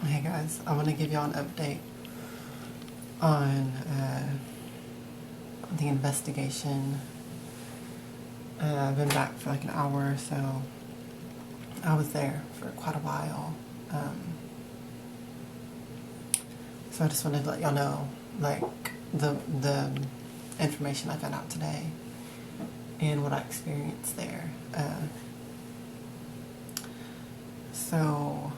Hey guys, I want to give y'all an update on the investigation. I've been back for like an hour or so. I was there for quite a while. So I just wanted to let y'all know, like, the information I found out today and what I experienced there. So,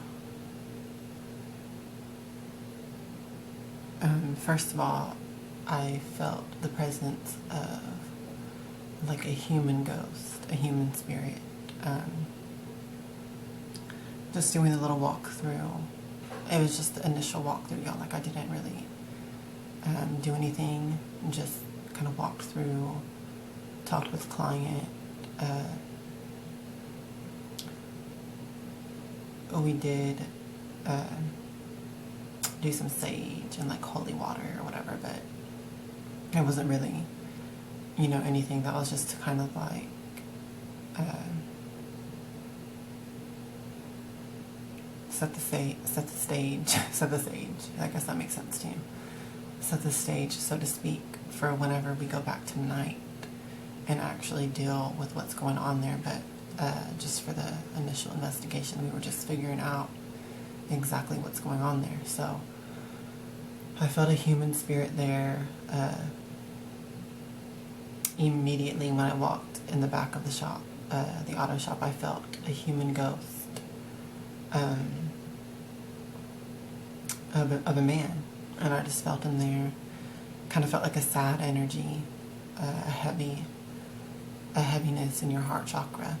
first of all, I felt the presence of like a human ghost, a human spirit. Just doing the little walkthrough. It was just the initial walkthrough, y'all. Like, I didn't really do anything. Just kind of walked through, talked with the client. We did do some sage and like holy water or whatever, but it wasn't really, anything. That was just to kind of like set the stage. Set the stage. I guess that makes sense to you. Set the stage, so to speak, for whenever we go back tonight and actually deal with what's going on there. But just for the initial investigation, we were just figuring out exactly what's going on there. So I felt a human spirit there immediately when I walked in the back of the shop, the auto shop. I felt a human ghost of a man, and I just felt him there. Kind of felt like a sad energy, a heaviness in your heart chakra,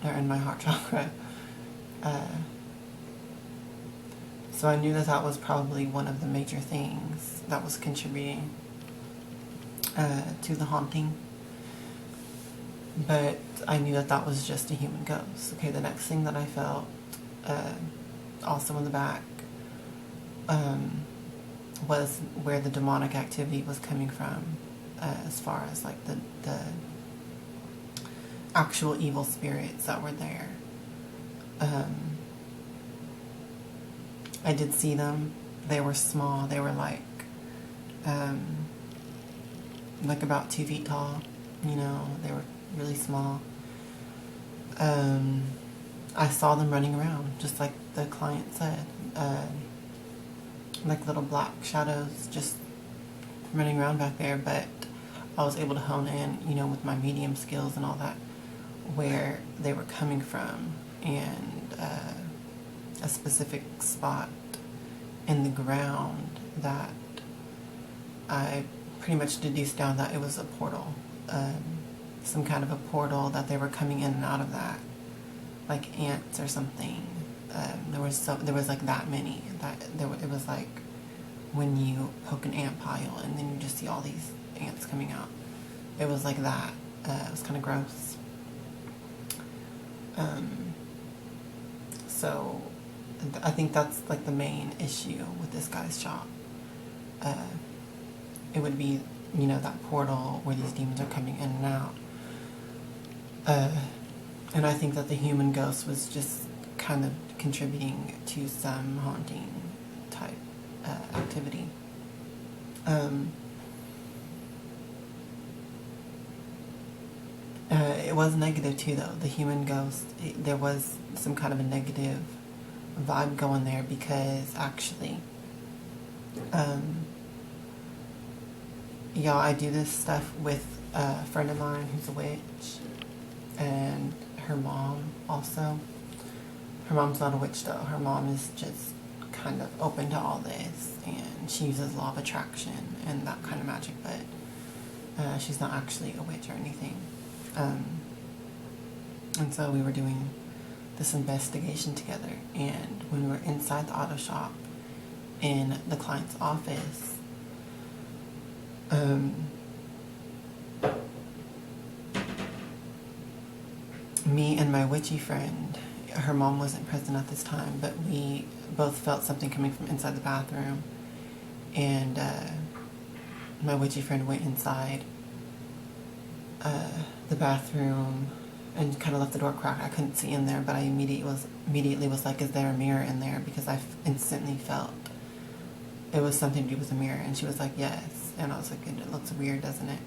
or in my heart chakra. So I knew that was probably one of the major things that was contributing to the haunting. But I knew that was just a human ghost. Okay, the next thing that I felt, also in the back, was where the demonic activity was coming from, as far as like the actual evil spirits that were there. I did see them. They were small. They were like about 2 feet tall. They were really small. I saw them running around, just like the client said. Like little black shadows just running around back there, but I was able to hone in, with my medium skills and all that, where they were coming from, and a specific spot in the ground that I pretty much deduced down that it was a portal, some kind of a portal that they were coming in and out of, that like ants or something. There was like that many that it was like when you poke an ant pile and then you just see all these ants coming out. It was like that. It was kind of gross. So I think that's like the main issue with this guy's shop. It would be, that portal where these demons are coming in and out. And I think that the human ghost was just kind of contributing to some haunting type activity. It was negative too, though. The human ghost, there was some kind of a negative vibe going there, because actually, y'all, I do this stuff with a friend of mine who's a witch, and her mom also. Her mom's not a witch, though. Her mom is just kind of open to all this, and she uses law of attraction and that kind of magic, but she's not actually a witch or anything. And so we were doing this investigation together, and when we were inside the auto shop in the client's office, me and my witchy friend, her mom wasn't present at this time, but we both felt something coming from inside the bathroom, and my witchy friend went inside the bathroom and kind of left the door cracked. I couldn't see in there, but I immediately was like, is there a mirror in there? Because I instantly felt it was something to do with the mirror. And she was like, yes. And I was like, it looks weird, doesn't it?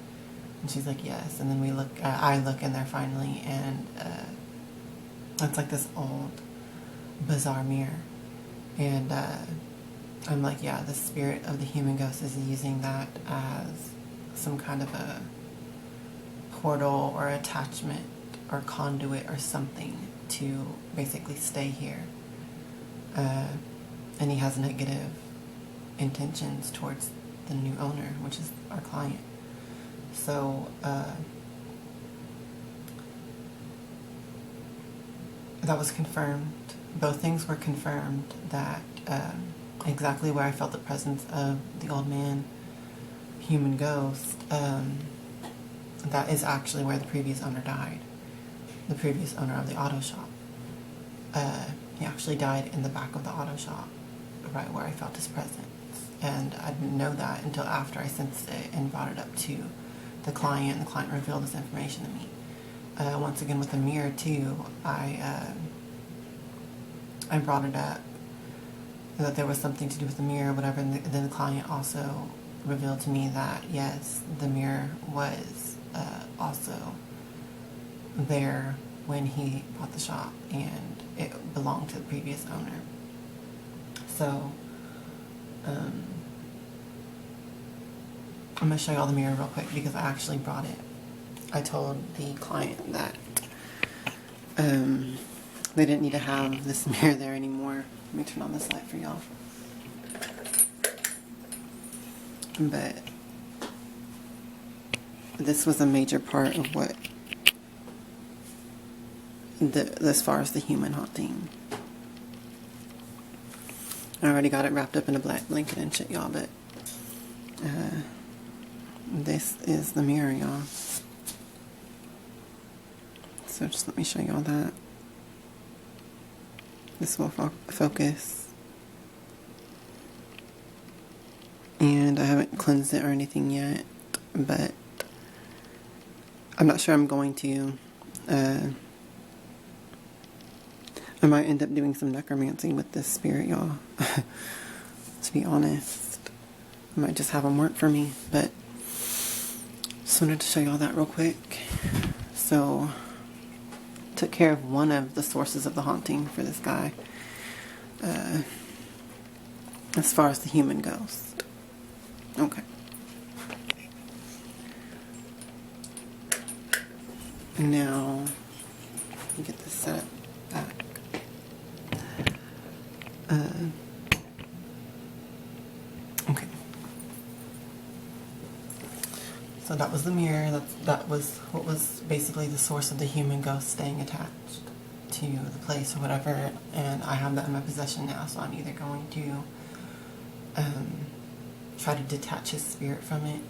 And she's like, yes. And then I look in there finally, and it's like this old, bizarre mirror. And I'm like, yeah, the spirit of the human ghost is using that as some kind of a portal or attachment or conduit or something to basically stay here. And he has negative intentions towards the new owner, which is our client. So that was confirmed. Both things were confirmed, that exactly where I felt the presence of the old man human ghost, that is actually where the previous owner died. The previous owner of the auto shop. He actually died in the back of the auto shop, right where I felt his presence. And I didn't know that until after I sensed it and brought it up to the client. The client revealed this information to me. Once again with the mirror too, I brought it up that there was something to do with the mirror or whatever, and then the client also revealed to me that yes, the mirror was also there when he bought the shop, and it belonged to the previous owner. So I'm going to show you all the mirror real quick because I actually brought it. I told the client that they didn't need to have this mirror there anymore. Let me turn on this light for y'all. But this was a major part of what, as far as the human haunting. I already got it wrapped up in a black blanket and shit, y'all, but this is the mirror, y'all. So just let me show y'all that. This will focus. And I haven't cleansed it or anything yet, but I'm not sure I'm going to. I might end up doing some necromancy with this spirit, y'all. To be honest. I might just have them work for me, but just wanted to show y'all that real quick. So, took care of one of the sources of the haunting for this guy. As far as the human ghost. Okay. Now, let me get this set up back. Okay. So that was the mirror. That was what was basically the source of the human ghost staying attached to the place or whatever. And I have that in my possession now, so I'm either going to try to detach his spirit from it,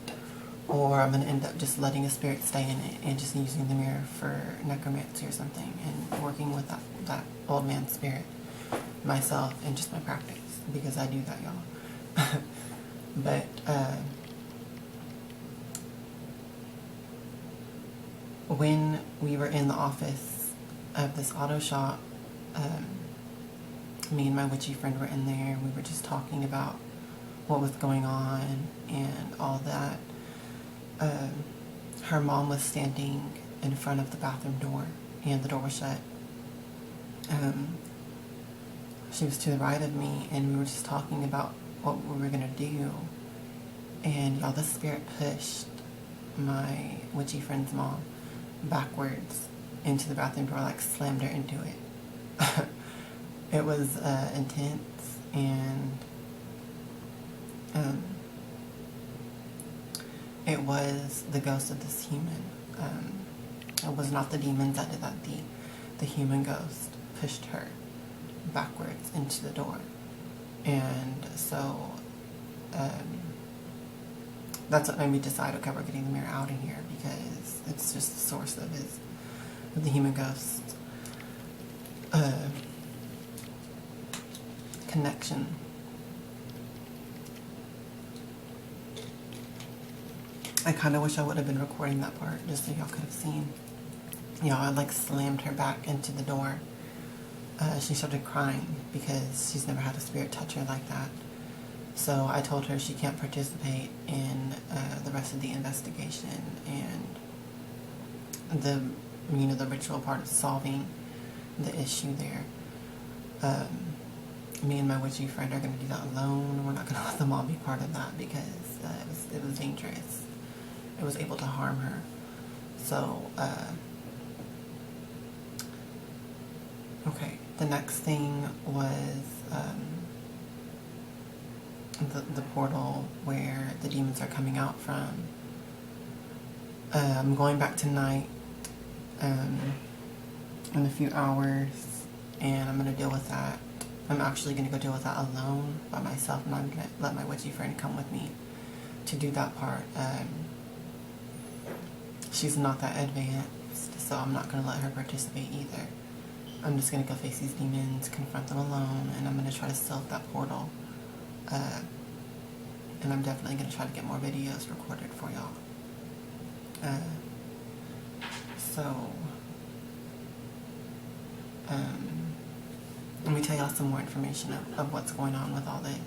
or I'm going to end up just letting a spirit stay in it and just using the mirror for necromancy or something, and working with that old man's spirit myself and just my practice, because I do that, y'all. But when we were in the office of this auto shop, me and my witchy friend were in there, and we were just talking about what was going on and all that. Her mom was standing in front of the bathroom door, and the door was shut. She was to the right of me, and we were just talking about what we were going to do. And y'all, the spirit pushed my witchy friend's mom backwards into the bathroom door, like slammed her into it. It was intense, and it was the ghost of this human. It was not the demons that did that. The human ghost pushed her backwards into the door. And so that's what made me decide, okay, we're getting the mirror out of here, because it's just the source of the human ghost connection. I kind of wish I would have been recording that part just so y'all could have seen. Y'all, I like slammed her back into the door. She started crying because she's never had a spirit touch her like that. So I told her she can't participate in the rest of the investigation and the ritual part of solving the issue there. Me and my witchy friend are going to do that alone. We're not going to let them all be part of that because it was dangerous. It was able to harm her. So, okay. The next thing was the portal where the demons are coming out from. I'm going back tonight in a few hours, and I'm going to deal with that. I'm actually going to go deal with that alone by myself, and I'm going to let my witchy friend come with me to do that part. She's not that advanced, so I'm not going to let her participate either. I'm just going to go face these demons, confront them alone, and I'm going to try to seal that portal. And I'm definitely going to try to get more videos recorded for y'all. Let me tell y'all some more information of what's going on with all this.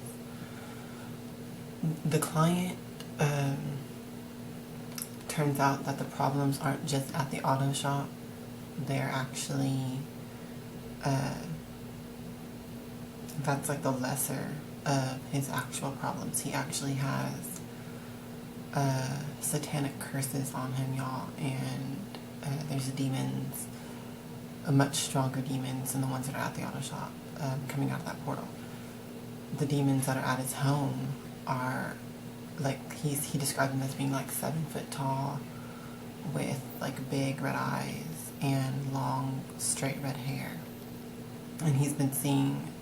The client, turns out that the problems aren't just at the auto shop. They're actually, that's like the lesser of his actual problems. He actually has satanic curses on him, y'all, and there's demons, much stronger demons than the ones that are at the auto shop, coming out of that portal. The demons that are at his home are like, he described them as being like 7 foot tall with like big red eyes and long straight red hair, and he's been seeing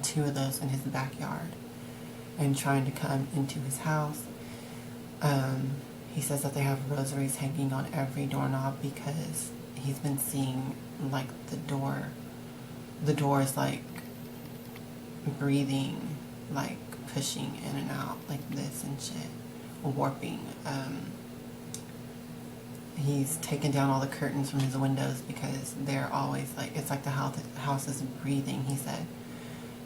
2 of those in his backyard and trying to come into his house. He says that they have rosaries hanging on every doorknob because he's been seeing like the door is like breathing, like pushing in and out like this and shit, warping. He's taken down all the curtains from his windows because they're always like, it's like the house is breathing, he said.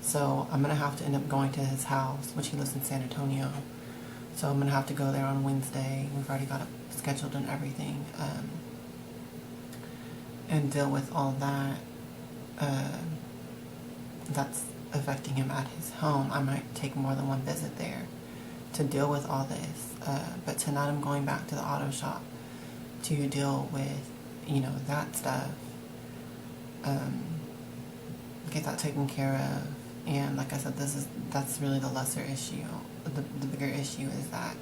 So I'm going to have to end up going to his house, which he lives in San Antonio. So I'm going to have to go there on Wednesday. We've already got it scheduled and everything. And deal with all that that's affecting him at his home. I might take more than one visit there to deal with all this. But tonight I'm going back to the auto shop to deal with, that stuff. Get that taken care of. And like I said, that's really the lesser issue. The bigger issue is that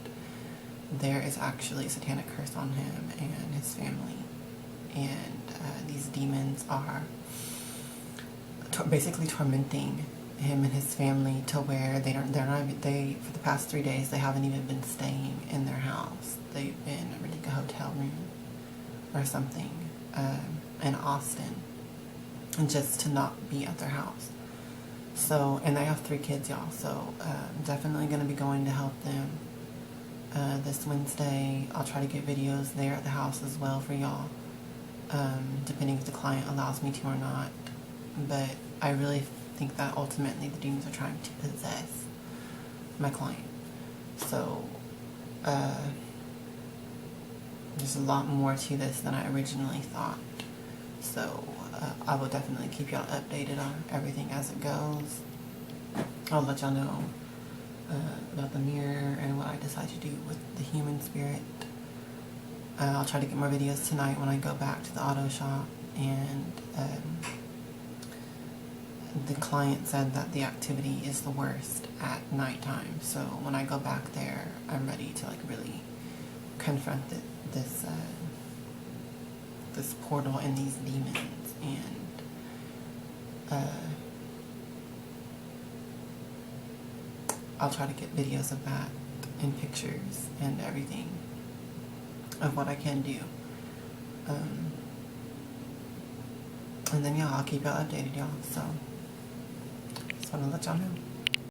there is actually a satanic curse on him and his family. And these demons are basically tormenting him and his family to where they for the past 3 days they haven't even been staying in their house. They've been renting a hotel room or something in Austin, and just to not be at their house. So, and they have 3 kids, y'all. So I'm definitely going to be going to help them this Wednesday. I'll try to get videos there at the house as well for y'all, depending if the client allows me to or not. But I really think that ultimately the demons are trying to possess my client. So there's a lot more to this than I originally thought. So I will definitely keep y'all updated on everything as it goes. I'll let y'all know about the mirror and what I decide to do with the human spirit. I'll try to get more videos tonight when I go back to the auto shop. And the client said that the activity is the worst at nighttime. So when I go back there, I'm ready to like really confront this portal and these demons. And I'll try to get videos of that and pictures and everything of what I can do. And then, yeah, I'll keep y'all updated, y'all. So, just want to let y'all know.